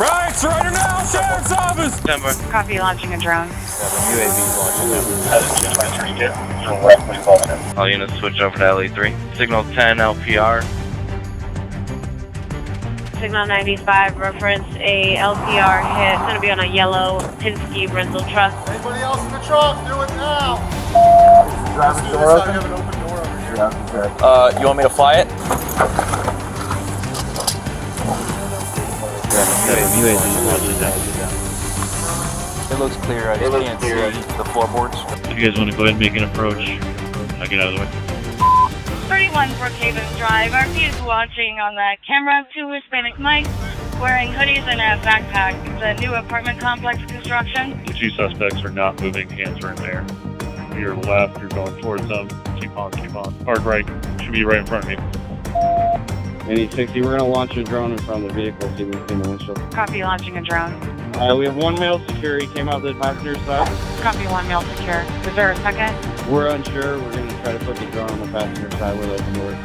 Right, surrender now, Sheriff's Office! Denver. Copy, launching a drone. UAV launching them. All units switch over to LE3. Signal 10 LPR. Signal 95, reference a LPR hit. It's going to be on a yellow Penske rental truck. Anybody else in the truck? Do it now! Driver's door open? We have an open door over here. Yeah, You want me to fly it? UAV launching them. It looks clear, I just can't see the floorboards. If you guys want to go ahead and make an approach, I'll get out of the way. 31 Brookhaven Drive. RP is watching on that camera. 2 Hispanic mics wearing hoodies and a backpack. It's a new apartment complex construction. The 2 suspects are not moving, hands are in the air. You're left, you're going towards them. Keep on, keep on. Hard right, should be right in front of me. Any 60, we're going to launch a drone in front of the vehicle, see if we can see the windshield. Copy, launching a drone. We have 1 male secure, he came out the passenger side. Copy, 1 male secure. Is there a second? We're unsure, we're going to try to put the drone on the passenger side where they can work.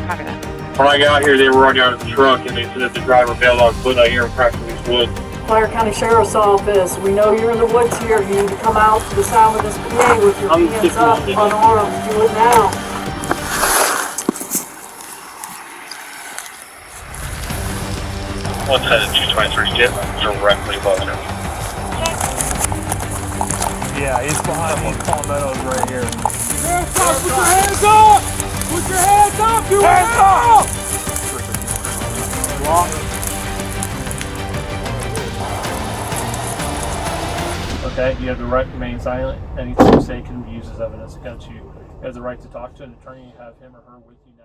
Copy that. When I got here, they were running out of the truck, and they said that the driver bailed on foot. I hear him cracking these woods. Flagler County Sheriff's Office, we know you're in the woods here. You need to come out to the side of this PA with your hands up, unarmed. Do it now. One side of 223 get directly above him. Yeah, he's behind these palmettos right here. Hands up! Put your hands up! Put your hands up! Do hands up! Okay, you have the right to remain silent. Anything you say can be used as evidence against you. You have the right to talk to an attorney, have him or her with you now.